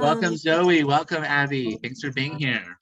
Welcome, Zoe. Welcome, Abby. Thanks for being here.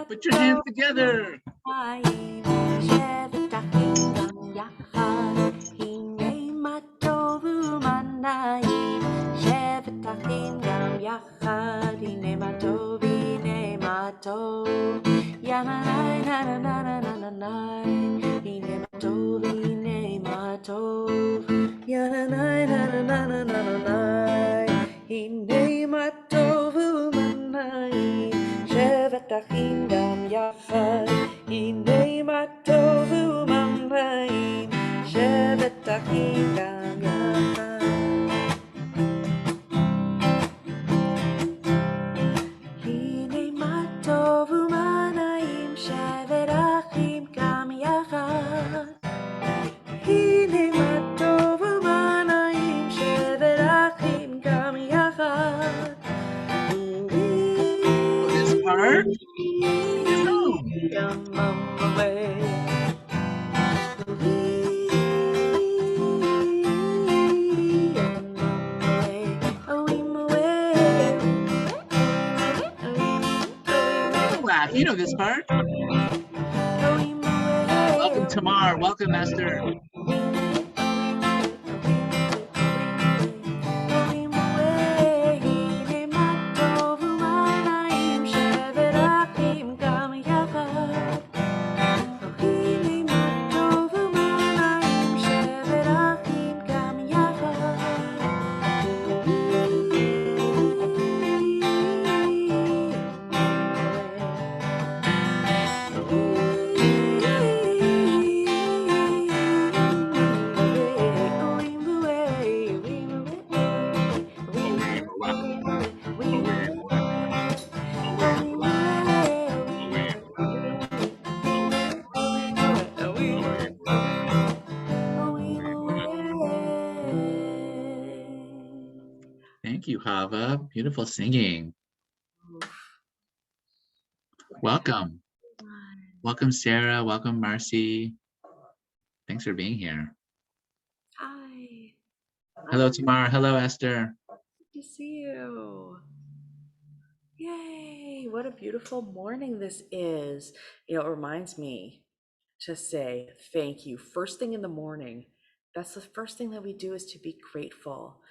Put your hands together. You know this part. Welcome, Tamar. Welcome, Esther. Thank you, Chava. Beautiful singing. Welcome. Welcome, Sarah. Welcome, Marcy. Thanks for being here. Hi. Hello, Tamara. Hello, Esther. Good to see you. Yay. What a beautiful morning this is. You know, it reminds me to say thank you first thing in the morning. That's the first thing that we do, is to be grateful.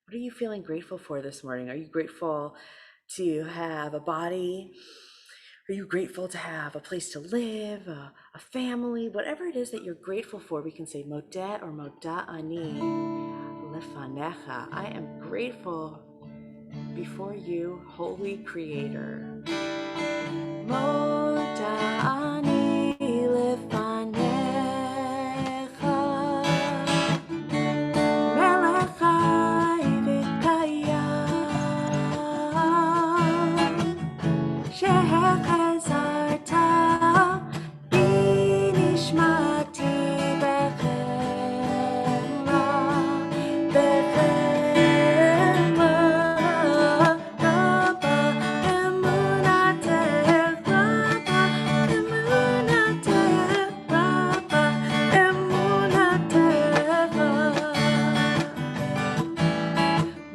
What are you feeling grateful for this morning? Are you grateful to have a body? Are you grateful to have a place to live, a family? Whatever it is that you're grateful for, we can say Modeh or Moda ani lefanecha. I am grateful before you, Holy Creator. Moda ani lefanecha, melech chai v'kayam, שהחזרת בי נשמתי בחמלה, בחמלה רבה, אמונתך רבה, אמונתך רבה, אמונתך רבה.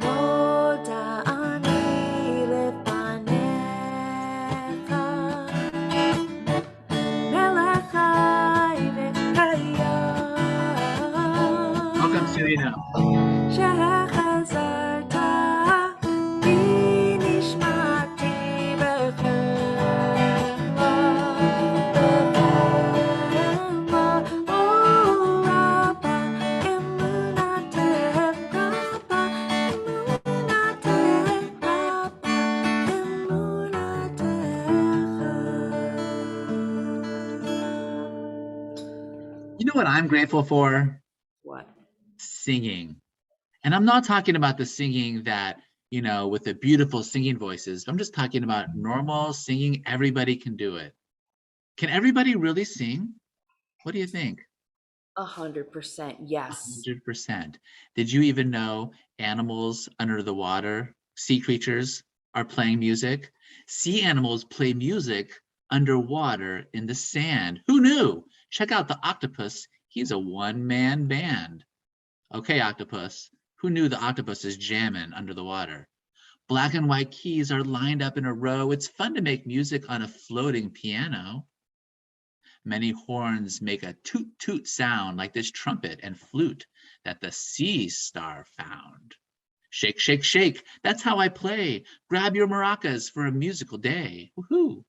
מודה אני לפניך, know what I'm grateful for? What? Singing. And I'm not talking about the singing that, with the beautiful singing voices. I'm just talking about normal singing. Everybody can do it. Can everybody really sing? What do you think? 100%, yes. 100%. Did you even know animals under the water, sea creatures, are playing music? Sea animals play music underwater in the sand. Who knew? Check out the octopus. He's a one-man band. Okay, octopus. Who knew the octopus is jamming under the water? Black and white keys are lined up in a row. It's fun to make music on a floating piano. Many horns make a toot toot sound like this trumpet and flute that the sea star found. Shake, shake, shake. That's how I play. Grab your maracas for a musical day. Woohoo!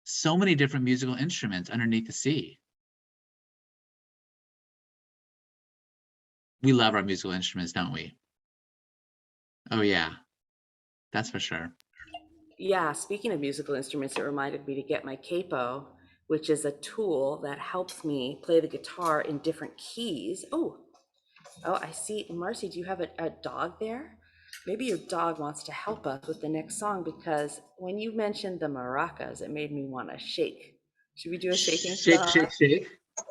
So many different musical instruments underneath the sea. We love our musical instruments, don't we? Oh yeah, that's for sure. Yeah, speaking of musical instruments, it reminded me to get my capo, which is a tool that helps me play the guitar in different keys. Oh, I see. Marcy, do you have a dog there? Maybe your dog wants to help us with the next song, because when you mentioned the maracas, it made me want to shake. Should we do a shaking Shake, song? shake, shake.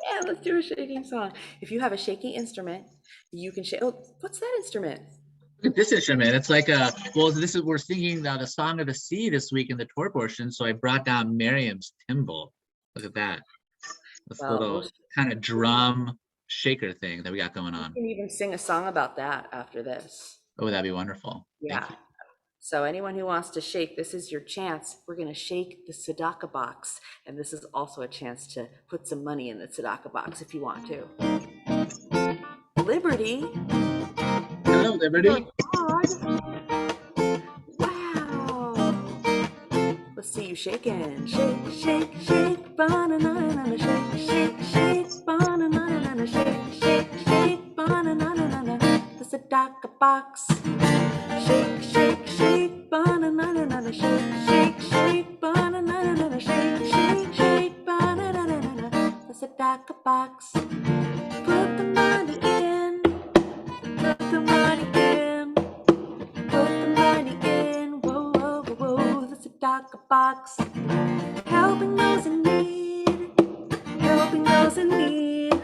Yeah, let's do a shaking song. If you have a shaking instrument, you can shake. Oh, what's that instrument? Look at this instrument. It's like we're singing the Song of the Sea this week in the tour portion. So I brought down Miriam's timbal. Look at that. This Well, little kind of drum shaker thing that we got going we on. can even sing a song about that after this. Oh, that'd be wonderful. Yeah. Thank you. So anyone who wants to shake, this is your chance. We're going to shake the tzedakah box. And this is also a chance to put some money in the tzedakah box if you want to. Liberty. Hello, Liberty. Wow. Let's see you shaking. Shake, shake, shake, banana, shake, shake, shake, banana, shake, shake, shake, banana, the tzedakah box. Shake, shake, shake, banana, shake, shake, shake, banana, shake, shake, shake, banana, the tzedakah box. Put the money in, put the money in, put the money in. Whoa, whoa, whoa, whoa, the tzedakah box. Helping those in need, helping those in need,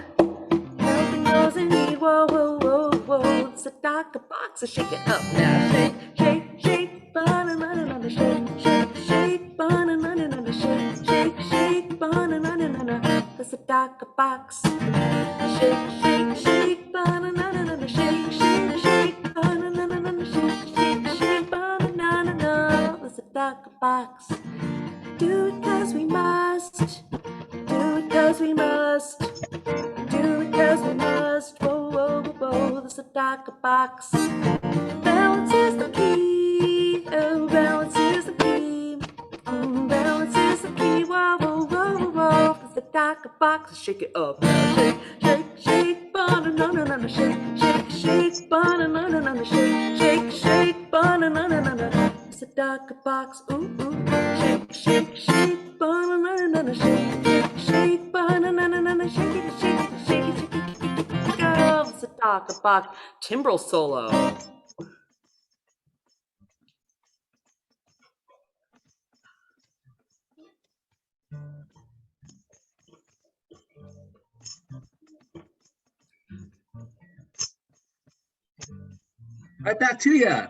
helping those in need. Whoa, whoa, whoa, whoa, the tzedakah box. So shake it up now, shake, shake, shake, banana, shake, shake, shake, banana, shake, shake, shake, banana, the tzedakah box. Shake, shake, shake, banana, shake, shake, shake, banana, shake, shake, shake, banana, the tzedakah box. Do it 'cause we must, do it 'cause we must, do it 'cause we must. Whoa, whoa, whoa, whoa, the tzedakah box. Balance is the key, oh, balance is the key. Balance is the key, whoa, whoa, whoa, whoa, whoa, the tzedakah box. Shake it up now, shake, shake, shake, banana, shake, shake, shake, banana, shake, shake, shake, banana, the tzedakah box. Ooh, ooh, shake, shake, shake, banana, shake, shake, shake, banana, shake it, shake it, shake it, shake it, shake it, go, the tzedakah box. Timbrels solo. Right back to you.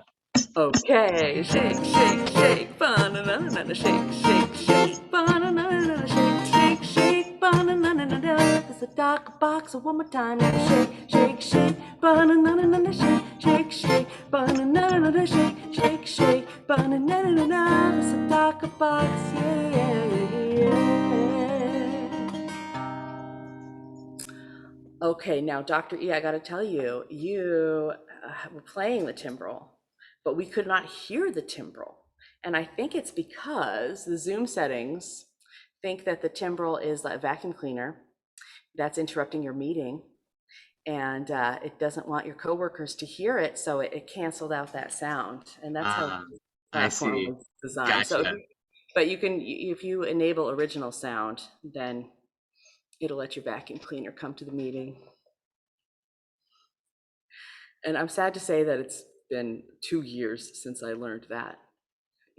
Okay, shake, shake, shake, banana, shake, shake, shake, banana, shake, shake, shake, banana. There's a dark box. One more time. Shake, shake, shake, banana, shake, shake, shake, banana, shake, shake, shake, banana. There's a dark box. Yeah. Okay, now Dr. E, I got to tell you, you were playing the timbrel, but we could not hear the timbrel. And I think it's because the Zoom settings think that the timbrel is a vacuum cleaner that's interrupting your meeting, and it doesn't want your coworkers to hear it, so it canceled out that sound. And that's how the I platform see. was designed. So, Gotcha. but you can, if you enable original sound, then It'll let your vacuum cleaner come to the meeting. And I'm sad to say that it's been 2 years since I learned that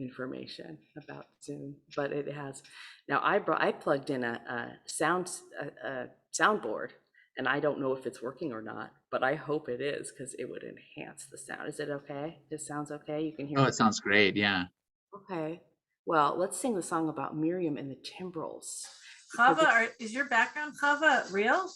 information about Zoom, but it has. Now I plugged in a soundboard, and I don't know if it's working or not, but I hope it is because it would enhance the sound. Is it okay? This sounds okay? You can hear Oh, me? it sounds great. Yeah. Okay. Well, let's sing the song about Miriam and the Timbrels. Chava, is your background, Chava, real?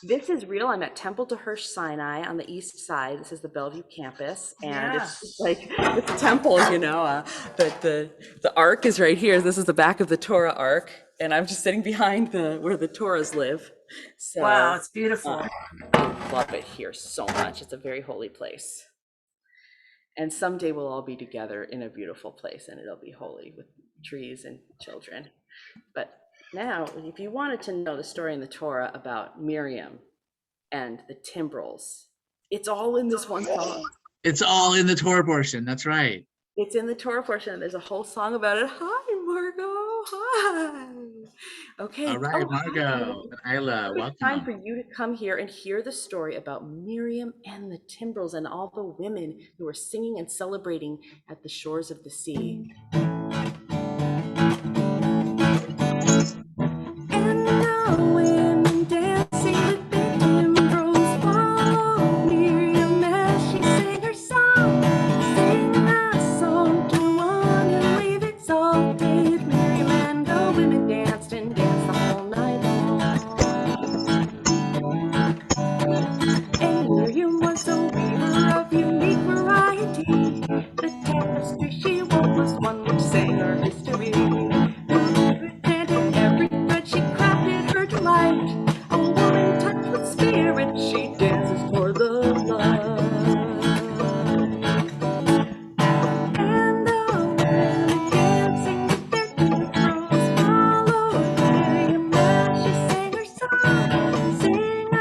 This is real. I'm at Temple to Hirsch Sinai on the east side. This is the Bellevue campus, and Yeah. it's like it's temple, you know. The ark is right here. This is the back of the Torah ark, and I'm just sitting behind where the Torahs live. So Wow, it's beautiful. I love it here so much. It's a very holy place, and someday we'll all be together in a beautiful place, and it'll be holy with trees and children. But now, if you wanted to know the story in the Torah about Miriam and the Timbrels, it's all in this one song. It's all in the Torah portion. That's right. It's in the Torah portion. There's a whole song about it. Hi, Margot. Hi. Okay. All right, Margot and Isla, It's time for welcome. you to come here and hear the story about Miriam and the Timbrels and all the women who are singing and celebrating at the shores of the sea. And the women dancing with their timbrels followed Miriam as she sang her song. Sing a song to one who we've exalted. Miriam and the women danced and danced the whole night long. And Miriam was a weaver of unique variety. The tapestry she wove was one which sang her history. And in every thread she crafted her delight. A woman touched with spirit, she dances toward the light. And the women dancing with their timbrels followed Miriam as she sang her song. Sing a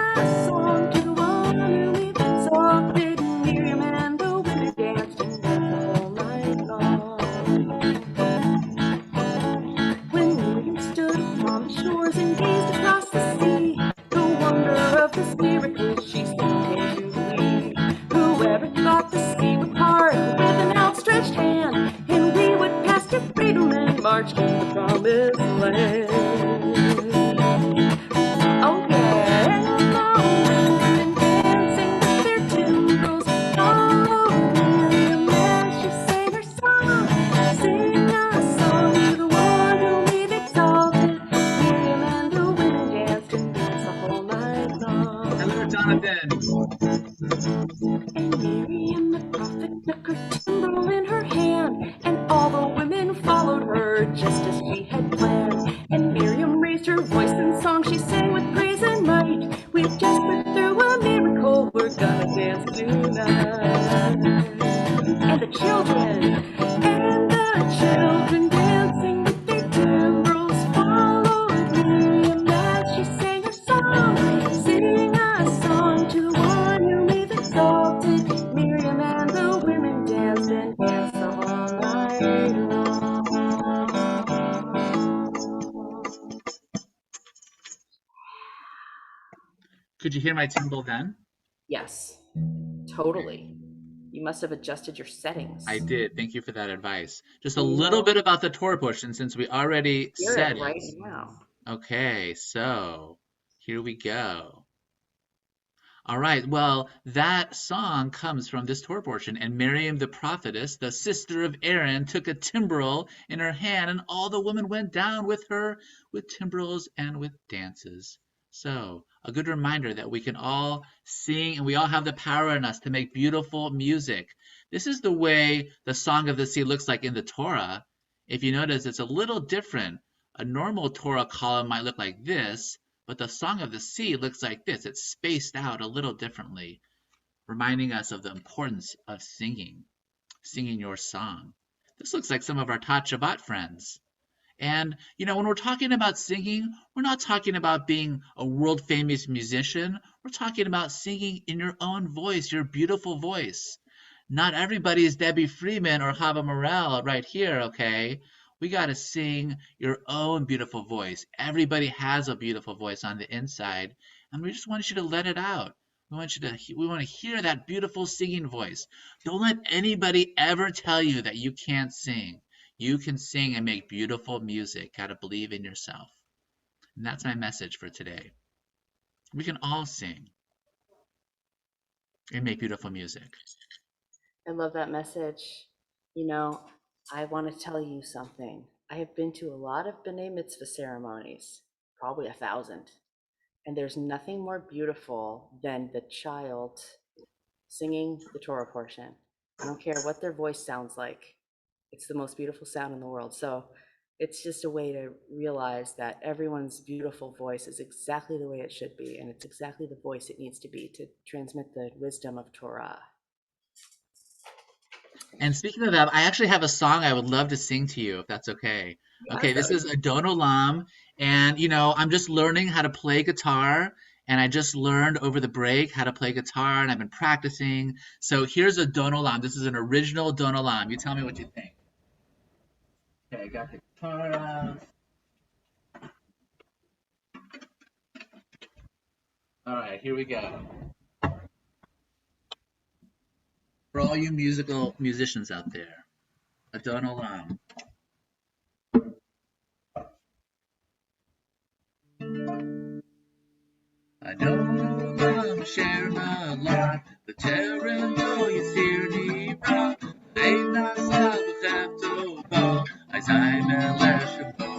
song to the one who we've exalted. Miriam and the women danced and danced the whole night long. When Miriam stood upon the shores and gazed across the sea, the wonder of this miracle she soon came to believe. Whoever thought the sea would part with an outstretched hand, and we would pass to freedom and march to the promised land. Oh yeah, and the women dancing with their timbrels followed Miriam as she sang her song. Sing a song to the one who we've exalted. Miriam and the women danced and danced the whole night long. Hello, Jonathan. And Miriam the prophet took her timbrel in her hand, and all the women followed her just as she had planned. And Miriam raised her voice in song, she sang with praise and might. We've just been through a miracle, we're gonna dance tonight. And the children dancing with their timbrels followed Miriam as she sang her song. Sing a song to the one who we've exalted. Miriam and the women danced and danced the whole night long. Could you hear my timbrel then? Yes, totally. You must have adjusted your settings. I did. Thank you for that advice. Just a little bit about the Torah portion since we already Hear said it right it. now. Okay, so here we go. All right, well, that song comes from this Torah portion. And Miriam the prophetess, the sister of Aaron, took a timbrel in her hand, and all the women went down with her with timbrels and with dances. So, a good reminder that we can all sing and we all have the power in us to make beautiful music. This is the way the Song of the Sea looks like in the Torah. If you notice, it's a little different. A normal Torah column might look like this, but the Song of the Sea looks like this. It's spaced out a little differently, reminding us of the importance of singing your song. This looks like some of our Tot Shabbat friends. And, when we're talking about singing, we're not talking about being a world famous musician. We're talking about singing in your own voice, your beautiful voice. Not everybody is Debbie Freeman or Chava Mirel right here, okay? We got to sing your own beautiful voice. Everybody has a beautiful voice on the inside, and we just want you to let it out. We want to hear that beautiful singing voice. Don't let anybody ever tell you that you can't sing. You can sing and make beautiful music. Got to believe in yourself. And that's my message for today. We can all sing and make beautiful music. I love that message. You know, I want to tell you something. I have been to a lot of B'nai Mitzvah ceremonies, probably 1,000. And there's nothing more beautiful than the child singing the Torah portion. I don't care what their voice sounds like. It's the most beautiful sound in the world. So it's just a way to realize that everyone's beautiful voice is exactly the way it should be. And it's exactly the voice it needs to be to transmit the wisdom of Torah. And speaking of that, I actually have a song I would love to sing to you, if that's okay. Okay, this is Adon Olam, and I'm just learning how to play guitar, and I just learned over the break how to play guitar, and I've been practicing. So here's Adon Olam. This is an original Adon Olam. You tell me what you think. Okay, I got the guitar out. All right, here we go. For all you musicians out there, Adon Olam. Adon Olam Asher Malach, B'terem Lo Yisir Nivra, Leina Sa B'chem Tova, Azai Melech Shemo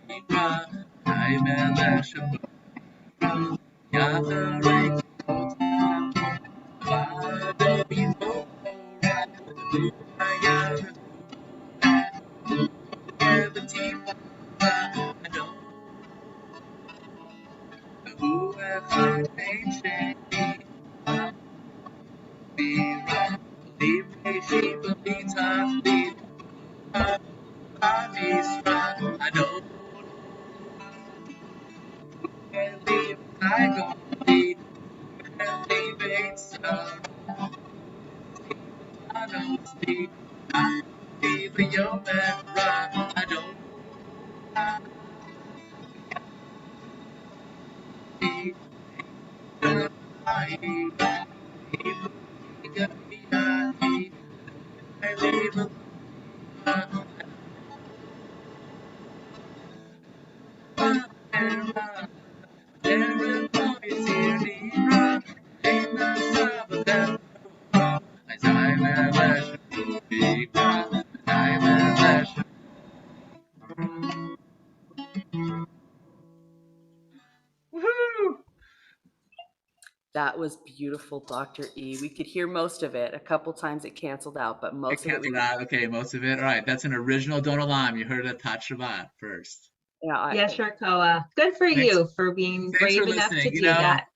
Nivra, Azai Melech Shemo Nivra, Yacharei Tzvotam, Vado Yimot Torah, V'Hayah V'Tiva, Adon Hu Echad Ein Sheni, B'Ra, B'Livrei Shiva B'Tachlit, B'Misra, Adon Eli V'Chagoli, Eli V'Tzara, Anosti, Ati V'Yom Ra, Adon Ati, Adonai, Gadi, Eli V'Chagoli, That was beautiful, Dr. E. We could hear most of it. A couple times it canceled out, but most of it. Canceled out. Okay, most of it. All right, that's an original Don Olam. You heard it at Tot Shabbat first. Yeah, yes, Sharkoa. Good for you for being brave enough to do that.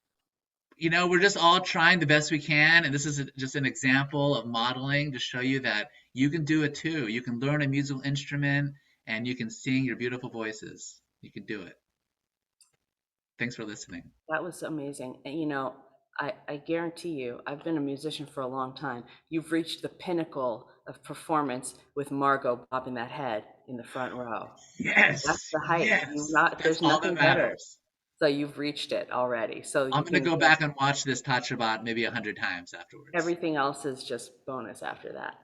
We're just all trying the best we can, and this is just an example of modeling to show you that you can do it too. You can learn a musical instrument, and you can sing your beautiful voices. You can do it. Thanks for listening. That was amazing. And I guarantee you, I've been a musician for a long time. You've reached the pinnacle of performance with Margot bobbing that head in the front row. Yes. That's the height. Yes. There's nothing better. So you've reached it already. So I'm going to go back and watch this Tot Shabbat maybe 100 times afterwards. Everything else is just bonus after that.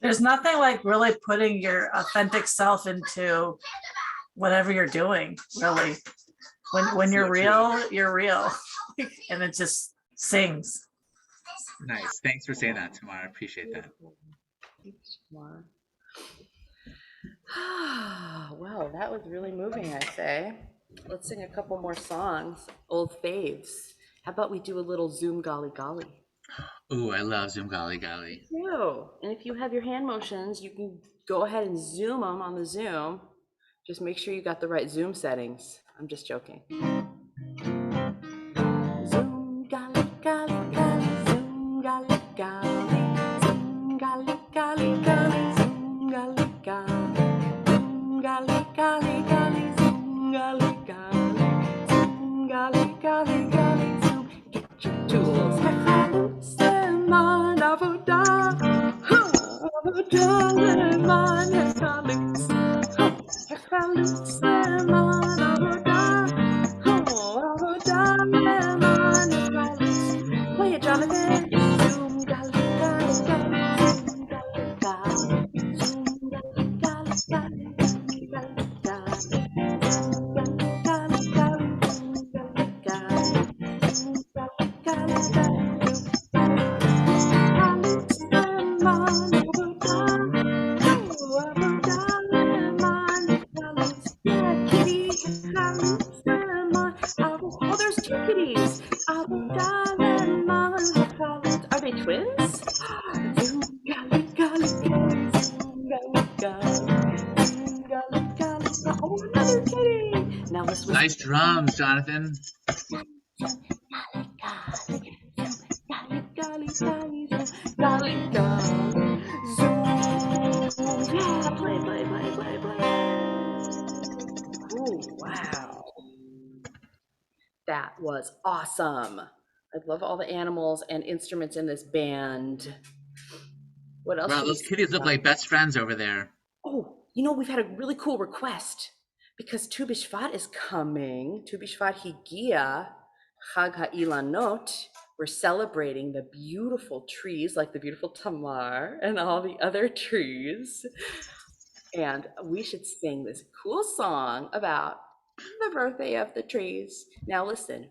There's nothing like really putting your authentic self into whatever you're doing, really. When you're real, you're real. And it just sings. Nice. Thanks for saying that, Tamar. I appreciate that. Thanks, Tamar. Well, that was really moving, I say. Let's sing a couple more songs, old faves. How about we do a little Zoom Golly Golly? Ooh, I love Zoom Golly Golly. Me too. And if you have your hand motions, you can go ahead and zoom them on the Zoom. Just make sure you got the right Zoom settings. I'm just joking. Zoom Golly Golly Golly, Zoom Golly Golly, Zoom Golly Golly Golly, Zoom Golly Golly, Zoom Golly Golly Golly, Zoom Golly Golly, Zoom Golly Golly Golly, Zoom. Get your tools. Hechalus leman avodah, avodah leman hechalus. Play it, Jonathan. Zoom, golly, golly, golly, zoom, golly, golly, zoom, golly, golly, golly, zoom, golly, golly, zoom, golly, golly, golly, zoom, golly, golly, zoom, golly, golly, golly, yeah, kitty, oh, there's two kitties. Are they twins? Zoom, golly, golly, golly, zoom, golly, golly, zoom, golly, golly, golly. Oh, another kitty. Now let's whisper. Nice drums, Jonathan. Golly, golly, golly, golly, golly, zoom. Yeah, play, play, play, play, play. Oh, wow. That was awesome. I love all the animals and instruments in this band. What else? Wow, should we those kitties sing look about? like best friends over there. Oh, we've had a really cool request because Tu B'Shvat is coming. Tu B'Shvat Higia, Chag HaIlanot. We're celebrating the beautiful trees like the beautiful Tamar and all the other trees. And we should sing this cool song about the birthday of the trees. Now listen,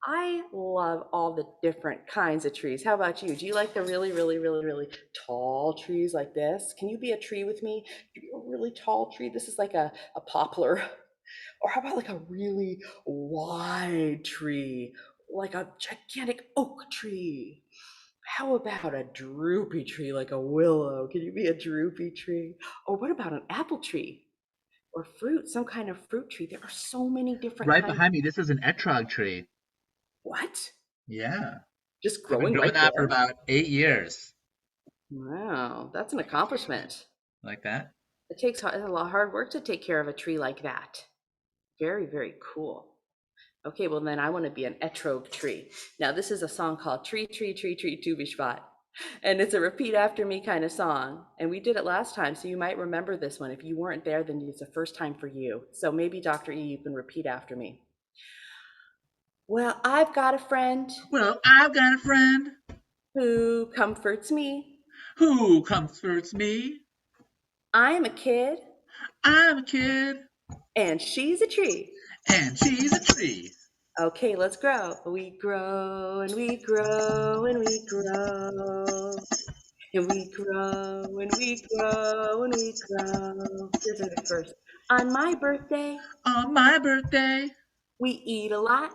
I love all the different kinds of trees. How about you? Do you like the really, really, really, really tall trees like this? Can you be a tree with me? A really tall tree. This is like a poplar. Or how about like a really wide tree, like a gigantic oak tree? How about a droopy tree like a willow? Can you be a droopy tree? Or what about an apple tree? Or fruit, some kind of fruit tree. There are so many different Right kinds. behind me, this is an etrog tree. What? Yeah. Just I've been growing doing right that for there? about 8 years. Wow, that's an accomplishment. Like that. It takes a lot of hard work to take care of a tree like that. Very, very cool. Okay, well then I want to be an etrog tree. Now this is a song called Tree, Tree, Tree, Tree, Tu B'Shvat. And it's a repeat after me kind of song. And we did it last time, so you might remember this one. If you weren't there, then it's the first time for you. So maybe Dr. E, you can repeat after me. Well, I've got a friend Well, I've got a friend who comforts me. who comforts me. I'm a kid, I'm a kid, and she's a tree. and she's a tree. Okay, let's grow. We grow and we grow and we grow. And we grow and we grow and we grow. Here's the first. On my birthday, On my birthday, we eat a lot.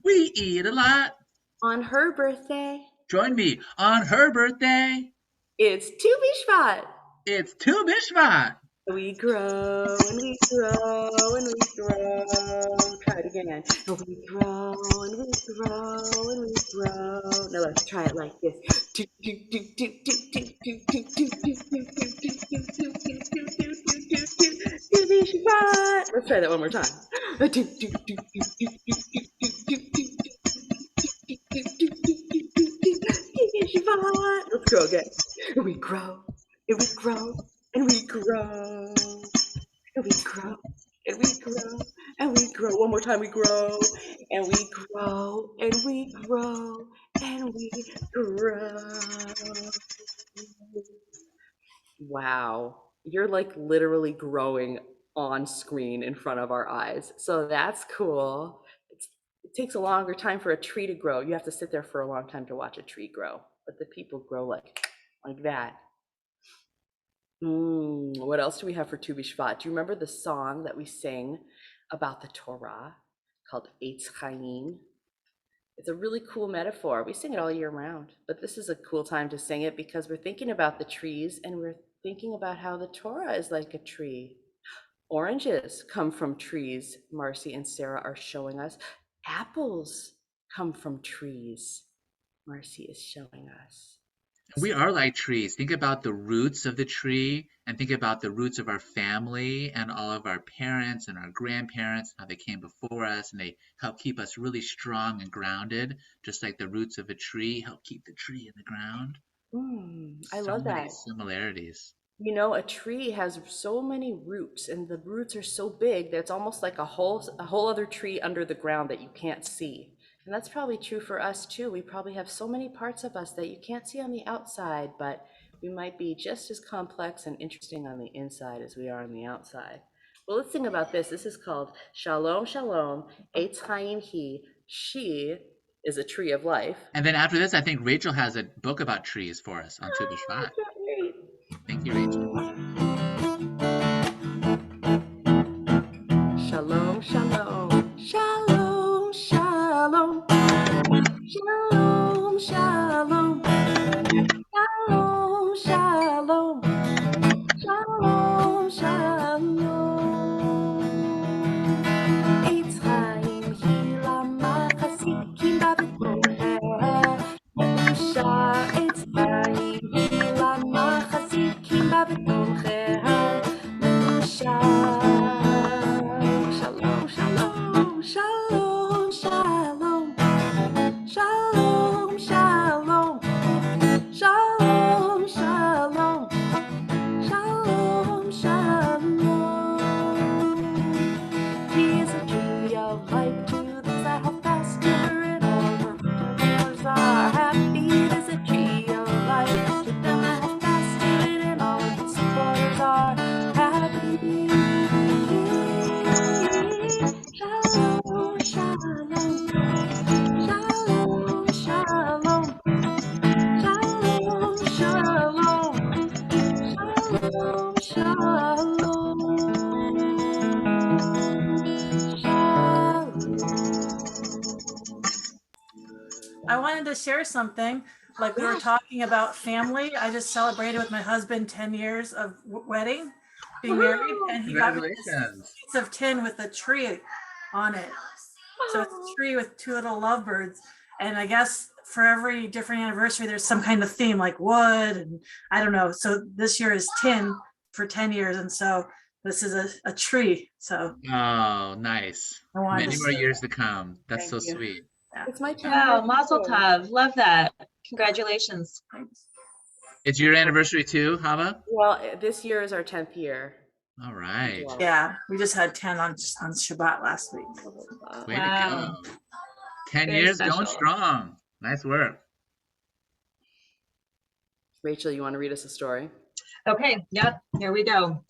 we eat a lot. On her birthday, Join me on her birthday. it's Tu B'Shvat. It's Tu B'Shvat. We grow and we grow and we grow. Try it again. And we grow and we grow and we grow. Now let's try it like this. Let's try that one more time. Let's go again. And we grow and we grow and we grow and we grow and we grow and we grow. One more time. We grow and we grow and we grow and we grow. Wow, you're like literally growing on screen in front of our eyes. So that's cool. It takes a longer time for a tree to grow. You have to sit there for a long time to watch a tree grow, but the people grow like that. What else do we have for Tu B'Shvat? Do you remember the song that we sang about the Torah called Eitz Chaim? It's a really cool metaphor. We sing it all year round, but this is a cool time to sing it because we're thinking about the trees and we're thinking about how the Torah is like a tree. Oranges come from trees, Marcy and Sarah are showing us. Apples come from trees, Marcy is showing us. We are like trees. Think about the roots of the tree and think about the roots of our family and all of our parents and our grandparents, how they came before us and they help keep us really strong and grounded, just like the roots of a tree help keep the tree in the ground. I love So many that. similarities. You know, a tree has so many roots, and the roots are so big that it's almost like a whole other tree under the ground that you can't see. And that's probably true for us too. We probably have so many parts of us that you can't see on the outside, but we might be just as complex and interesting on the inside as we are on the outside. Well, let's think about this. This is called Shalom Shalom, Eitz Chaim Hi. She is a tree of life. And then after this, I think Rachel has a book about trees for us on Tu Oh, I B'Shvat. can't wait. Thank you, Rachel. Shalom, shalom, shalom, shalom, shalom, shalom, shalom, shalom, shalom, shalom. Eitz Chaim Hi למחזיקים בה בתומכיה, נפושה עץ חיים היא למחזיקים בה בתומכיה, נפושה. Shalom, shalom, shalom, shalom, shalom, shalom, shalom, shalom, shalom, shalom. He is a tree of life to those that hold fast to her, and all her flowers are happy. It is a tree of life to them that hold fast to it, and all of its flowers are happy. Shalom, shalom, shalom, shalom, shalom, shalom, shalom, I wanted to share something. Like we were talking about family. I just celebrated with my husband 10 years of wedding, being married, and he got me this Congratulations. piece of tin with a tree on it. So it's a tree with two little lovebirds. And I guess for every different anniversary, there's some kind of theme like wood and I don't know. So this year is tin for 10 years. And so this is a tree. So Oh, nice. I wanted Many to more share years to come. That's so Thank you. sweet. It's my turn. Wow, Mazel Tov. Love that. Congratulations. It's your anniversary too, Hava? Well, this year is our 10th year. All right. July. Yeah, we just had 10 on Shabbat last week. Way Wow. to go. 10 Very years going special. strong. Nice work. Rachel, you want to read us a story? Okay, yep, here we go.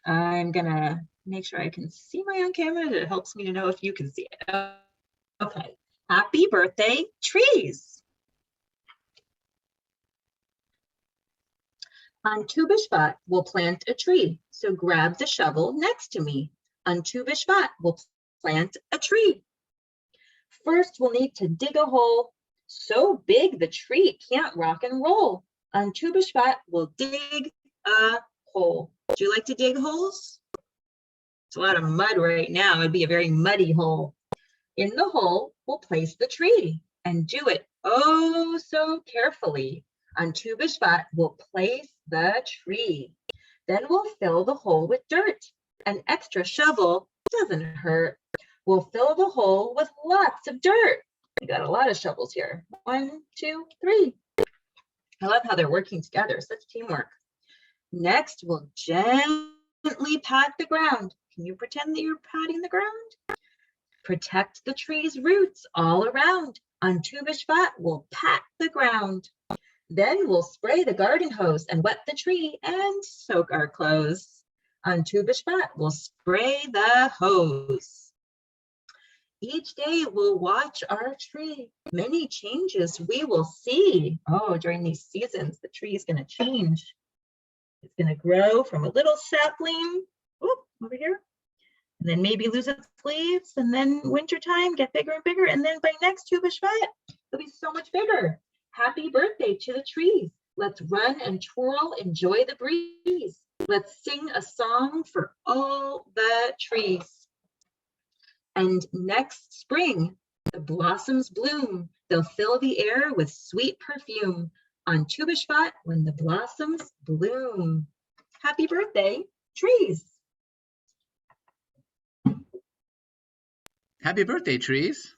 I'm gonna make sure I can see my own camera. It helps me to know if you can see it. Okay, happy birthday, trees. On Tu B'Shvat, we'll plant a tree. So grab the shovel next to me. On Tu B'Shvat, we'll plant a tree. First, we'll need to dig a hole so big the tree can't rock and roll. On Tu B'Shvat, we'll dig a hole. Do you like to dig holes? It's a lot of mud right now. It'd be a very muddy hole. In the hole, we'll place the tree and do it oh so carefully. On Tu B'Shvat, we'll place the tree. Then we'll fill the hole with dirt. An extra shovel doesn't hurt. We'll fill the hole with lots of dirt. We got a lot of shovels here. 1, 2, 3. I love how they're working together, such teamwork. Next, we'll gently pat the ground. Can you pretend that you're patting the ground? Protect the tree's roots all around. On Tu B'Shvat, we'll pat the ground. Then we'll spray the garden hose and wet the tree and soak our clothes. On Tu B'Shvat, we'll spray the hose. Each day we'll watch our tree. Many changes we will see. Oh, during these seasons, the tree is going to change. It's going to grow from a little sapling, over here, and then maybe lose its leaves, and then wintertime get bigger and bigger, and then by next Tu B'Shvat, it'll be so much bigger. Happy birthday to the trees. Let's run and twirl, enjoy the breeze. Let's sing a song for all the trees. And next spring, the blossoms bloom. They'll fill the air with sweet perfume. On Tu B'Shvat, when the blossoms bloom. Happy birthday, trees. Happy birthday, trees.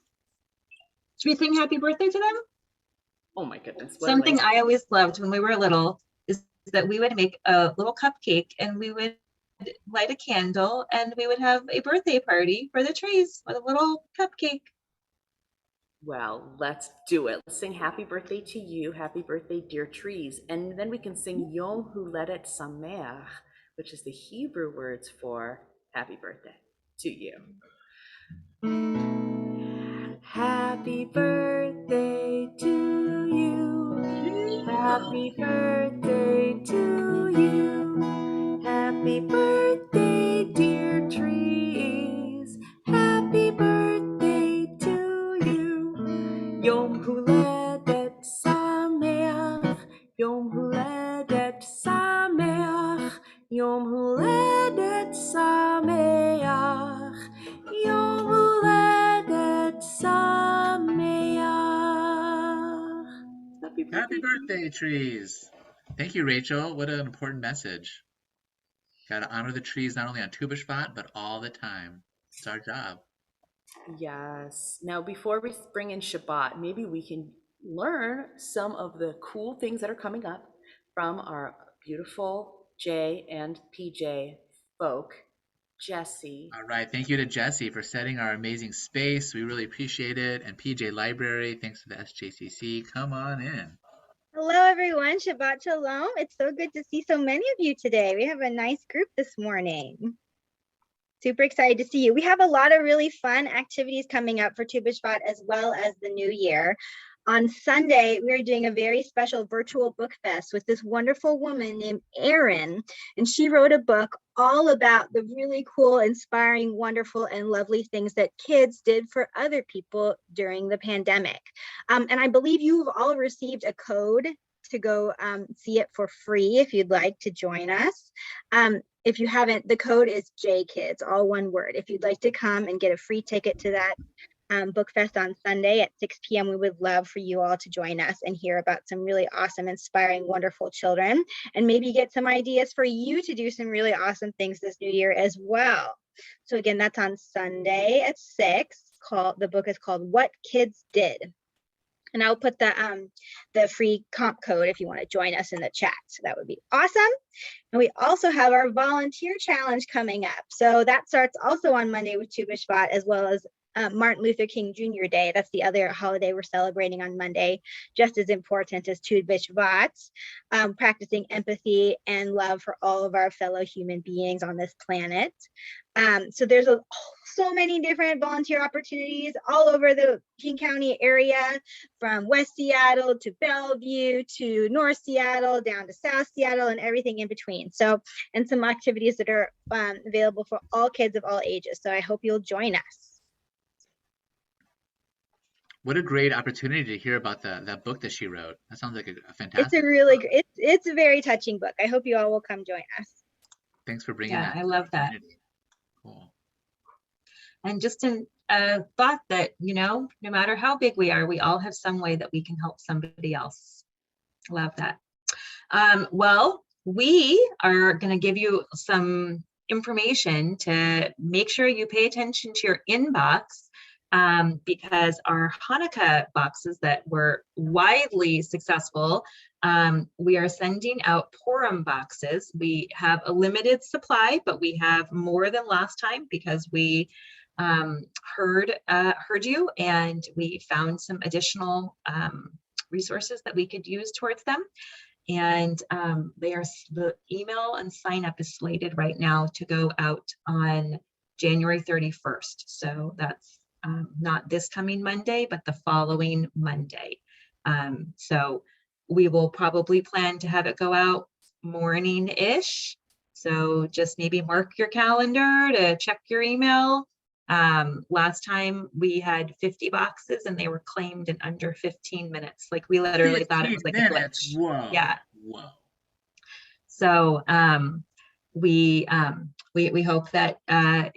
Should we sing happy birthday to them? Oh my goodness. Something I always loved when we were little is that we would make a little cupcake and we would light a candle and we would have a birthday party for the trees with a little cupcake. Well, let's do it. Let's sing happy birthday to you. Happy birthday, dear trees. And then we can sing Yom Huledet Sameach, which is the Hebrew words for happy birthday to you. Happy birthday to you. Happy birthday to you. Happy birthday, dear trees. Happy birthday to you. Yom Huledet Sameach. Yom Huledet Sameach. Yom Huledet Sameach. Yom Huledet Sameach. Happy birthday, trees. Thank you, Rachel. What an important message. Got to honor the trees not only on Tu B'Shvat, but all the time. It's our job. Yes. Now, before we bring in Shabbat, maybe we can learn some of the cool things that are coming up from our beautiful J and PJ folk. Jesse. All right. Thank you to Jesse for setting our amazing space. We really appreciate it. And PJ Library, thanks to the SJCC. Come on in. Hello, everyone. Shabbat Shalom. It's so good to see so many of you today. We have a nice group this morning. Super excited to see you. We have a lot of really fun activities coming up for Tu B'Shvat as well as the new year. On Sunday, we're doing a very special virtual book fest with this wonderful woman named Erin, and she wrote a book all about the really cool, inspiring, wonderful, and lovely things that kids did for other people during the pandemic. And I believe you've all received a code to go see it for free if you'd like to join us. If you haven't, the code is JKids, all one word. If you'd like to come and get a free ticket to that book fest on Sunday at 6 p.m. We would love for you all to join us and hear about some really awesome, inspiring, wonderful children, and maybe get some ideas for you to do some really awesome things this new year as well. So again, that's on Sunday at 6. The book is called What Kids Did. And I'll put the free comp code if you want to join us in the chat. So that would be awesome. And we also have our volunteer challenge coming up. So that starts also on Monday with Tu B'Shvat, as well as Martin Luther King Jr. Day. That's the other holiday we're celebrating on Monday, just as important as Tu B'Shvat, practicing empathy and love for all of our fellow human beings on this planet. So there's so many different volunteer opportunities all over the King County area, from West Seattle to Bellevue to North Seattle, down to South Seattle, and everything in between. So, and some activities that are available for all kids of all ages. So I hope you'll join us. What a great opportunity to hear about that book that she wrote. That sounds like a fantastic. It's a really great, it's a very touching book. I hope you all will come join us. Thanks for bringing Yeah, that. I love that. Cool. And just a thought that, no matter how big we are, we all have some way that we can help somebody else. Love that. Well, we are going to give you some information to make sure you pay attention to your inbox, because our Hanukkah boxes that were widely successful, we are sending out Purim boxes. We have a limited supply, but we have more than last time because we heard you, and we found some additional resources that we could use towards them. And the email and sign up is slated right now to go out on January 31st. So that's not this coming Monday, but the following Monday. So we will probably plan to have it go out morning-ish. So just maybe mark your calendar to check your email. Last time we had 50 boxes and they were claimed in under 15 minutes. Like we literally thought it was like a glitch. Whoa. Yeah. Whoa. So we hope that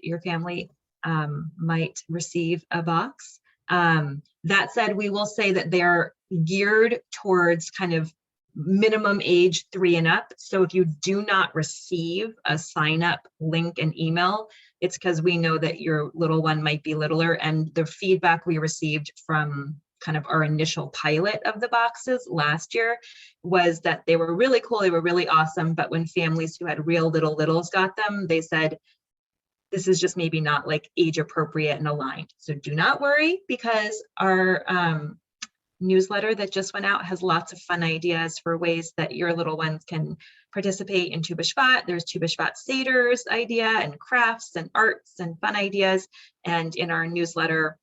your family might receive a box. That said, we will say that they're geared towards kind of minimum age 3 and up. So if you do not receive a sign up link and email, it's because we know that your little one might be littler, and the feedback we received from kind of our initial pilot of the boxes last year, was that they were really cool, they were really awesome, but when families who had real littles got them, they said, this is just maybe not like age appropriate and aligned. So do not worry, because our newsletter that just went out has lots of fun ideas for ways that your little ones can participate in Tu B'Shvat. There's Tu B'Shvat Seder's idea, and crafts and arts and fun ideas. And in our newsletter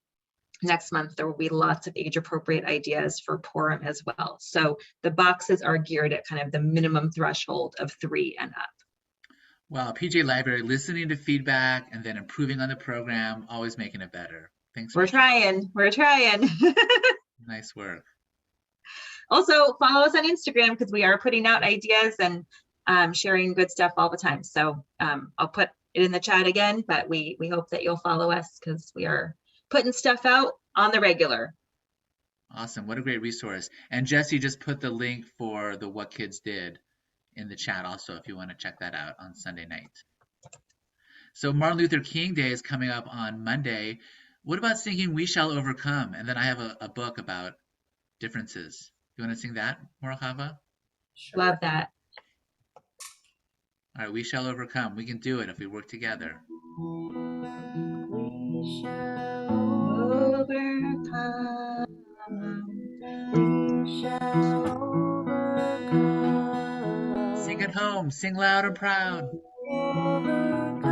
next month, there will be lots of age appropriate ideas for Purim as well. So the boxes are geared at kind of the minimum threshold of 3 and up. Wow, PJ Library, listening to feedback and then improving on the program, always making it better. Thanks. We're trying. Nice work. Also, follow us on Instagram, because we are putting out ideas and sharing good stuff all the time. So I'll put it in the chat again, but we hope that you'll follow us, because we are putting stuff out on the regular. Awesome. What a great resource. And Jesse just put the link for the What Kids Did in the chat also, if you want to check that out on Sunday night. So Martin Luther King Day is coming up on Monday. What about singing We Shall Overcome? And then I have a book about differences. You want to sing that, Chava? Sure. Love that. All right, We Shall Overcome. We can do it if we work together. We shall Overcome. We shall overcome. Sing at home. Sing loud and proud. Overcome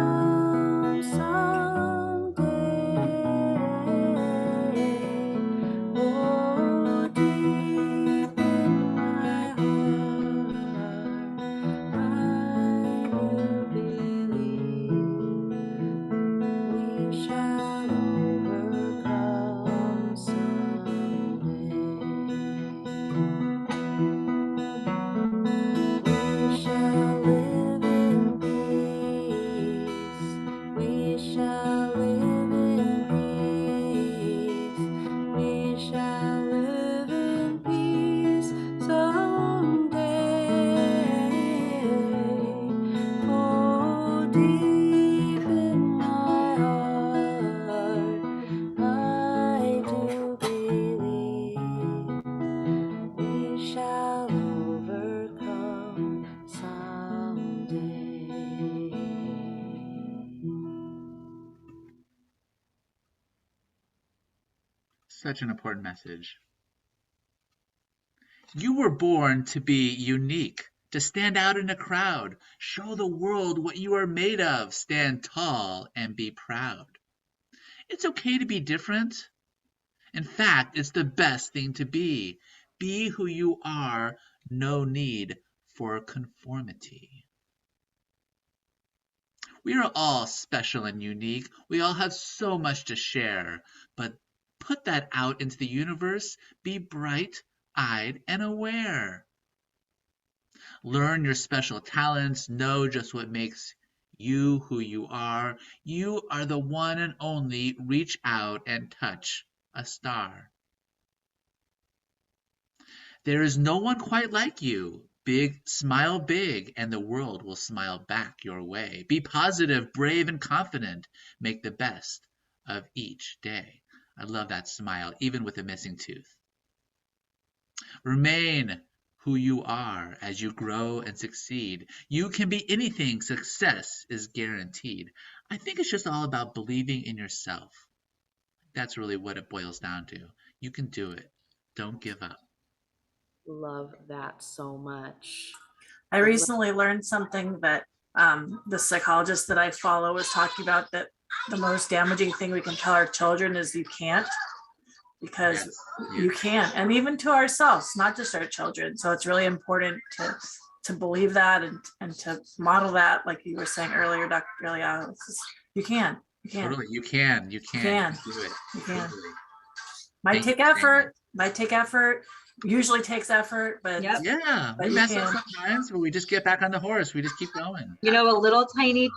someday. Oh, deep in my heart, I do believe we shall overcome someday. We shall live in peace. We shall live in peace. We shall live in peace someday. Oh, deep in my heart, I do believe we shall overcome someday. Such an important message. You were born to be unique, to stand out in a crowd, show the world what you are made of, stand tall and be proud. It's okay to be different. In fact, it's the best thing to be. Be who you are, no need for conformity. We are all special and unique. We all have so much to share, but put that out into the universe. Be bright-eyed and aware. Learn your special talents. Know just what makes you who you are. You are the one and only. Reach out and touch a star. There is no one quite like you. Smile big, and the world will smile back your way. Be positive, brave, and confident. Make the best of each day. I love that smile, even with a missing tooth. Remain who you are as you grow and succeed. You can be anything. Success is guaranteed. I think it's just all about believing in yourself. That's really what it boils down to. You can do it. Don't give up. Love that so much. I recently learned something that the psychologist that I follow was talking about, that the most damaging thing we can tell our children is you can't, because Yes. you can't, and even to ourselves, not just our children. So it's really important to believe that and to model that, like you were saying earlier, Dr. Delia. You can. Totally, you can. You can do it. You can. Totally. Might Thank take you, effort. Might take effort. Usually takes effort, but Yep. Yeah, But we you mess up can. sometimes, but we just get back on the horse. We just keep going. You know, a little tiny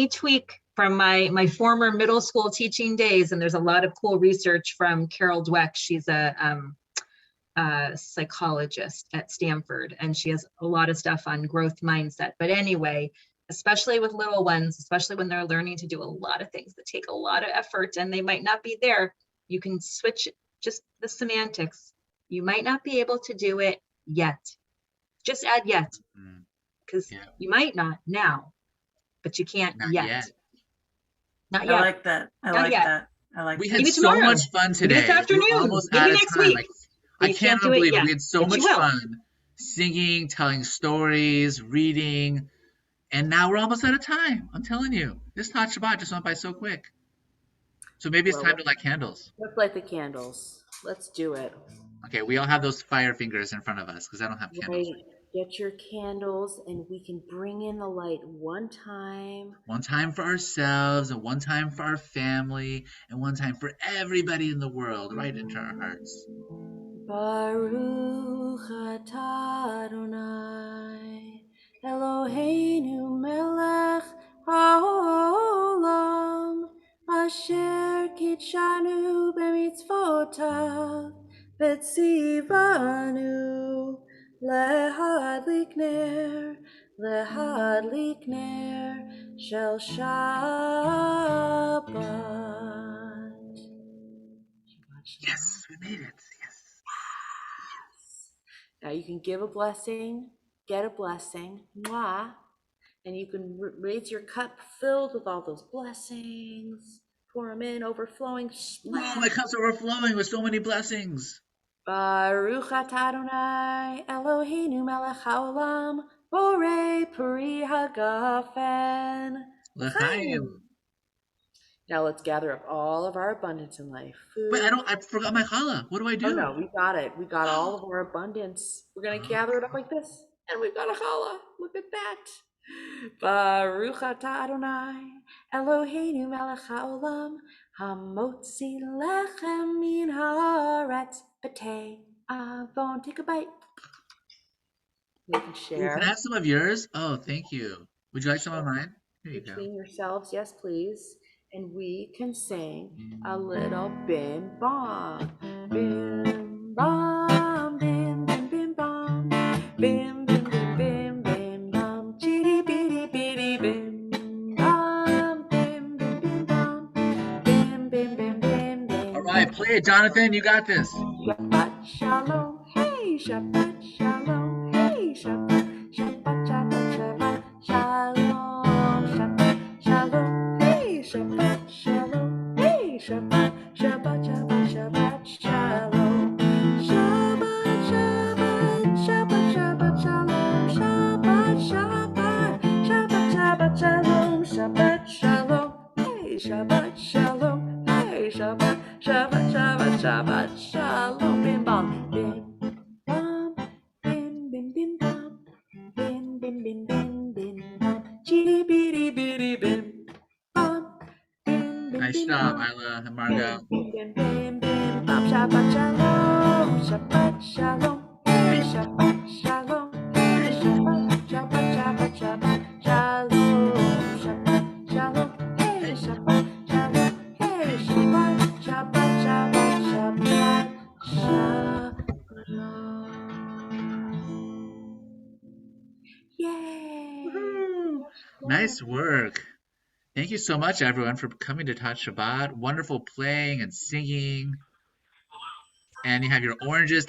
tweak from my former middle school teaching days, and there's a lot of cool research from Carol Dweck. She's a psychologist at Stanford, and she has a lot of stuff on growth mindset. But anyway, especially with little ones, especially when they're learning to do a lot of things that take a lot of effort and they might not be there, you can just the semantics. You might not be able to do it yet. Just add yet, Mm, because yeah. you might not now, but you can't Not yet. yet. Not I yet. like that. I Not like yet. that. I like We that. had Maybe so tomorrow. much fun Maybe this today. We're afternoon. almost Maybe out of next time. week. But I you can't cannot do it believe it. yet. We had so But much you will. fun singing, telling stories, reading, and now we're almost out of time. I'm telling you, this Tot Shabbat just went by so quick. So maybe it's Well, time to light candles. let's light the candles. Let's do it. Okay, we all have those fire fingers in front of us because I don't have candles. Right. Get your candles and we can bring in the light one time. One time for ourselves, and one time for our family, and one time for everybody in the world, right into our hearts. Baruch atah Adonai Eloheinu melech haolam asher kitshanu b'mitzvotav v'tzivanu lehadlik ner shel Shabbat. Yes, we made it. Yes. Now you can give a blessing, get a blessing, mwah, and you can raise your cup filled with all those blessings. Pour them in, overflowing. Oh, my cup's overflowing with so many blessings. Baruch atah Adonai Eloheinu melech haolam borei peri hagafen. L'chaim. Now let's gather up all of our abundance in life. Food. Wait, I forgot my challah. What do I do? Oh no, we got it. We got all of our abundance. We're gonna gather it up like this, and we've got a challah. Look at that. Baruch atah Adonai Eloheinu melech haolam hamotzi lechem min haaretz b'tei avon. Take a bite. You can Ooh, share can I have some of yours? Oh, thank you. Would you like some of mine? Here you go. between yourselves. Yes, please. And we can sing a little bim bam. Bim bam, bim bim bim bam. Bim bim bim bim bim bam. Chitty bitty bitty bim bam. Bim bim bim bam. Bim bim bim bim bim. All right, play it, Jonathan. You got this. Shabbat shalom, hey, Shabbat shalom, hey, Shabbat, Shabbat, Shabbat, Shabbat, shalom, Shabbat, shalom, hey, Shabbat, shalom, hey, Shabbat, Shabbat, Shabbat, Shabbat, shalom, Shabbat, Shabbat, Shabbat, Shabbat, shalom, Shabbat, Shabbat, Shabbat, Shabbat, shalom, Shabbat, shalom, hey, Shabbat, shalom, hey, Shabbat, Shabbat, Shabbat, Shabbat, shalom, bim bam, bim bam, bim bim bim bam, bim bim bim bim bim bam, chitty bitty bitty bim bam, bim bim Nice bim job, bam, Isla and bim Margot. bim bim bim bim bam, Shabbat shalom, Shabbat shalom, hey, Shabbat shalom, hey, Shabbat, Shabbat, Shabbat, Shabbat, shalom, Shabbat shalom, hey, Shabbat shalom, hey, Shabbat, Shabbat, Shabbat, Shabbat, shalom. Yay! Woohoo! Nice work. Thank you so much, everyone, for coming to Tot Shabbat. Wonderful playing and singing. And you have your oranges.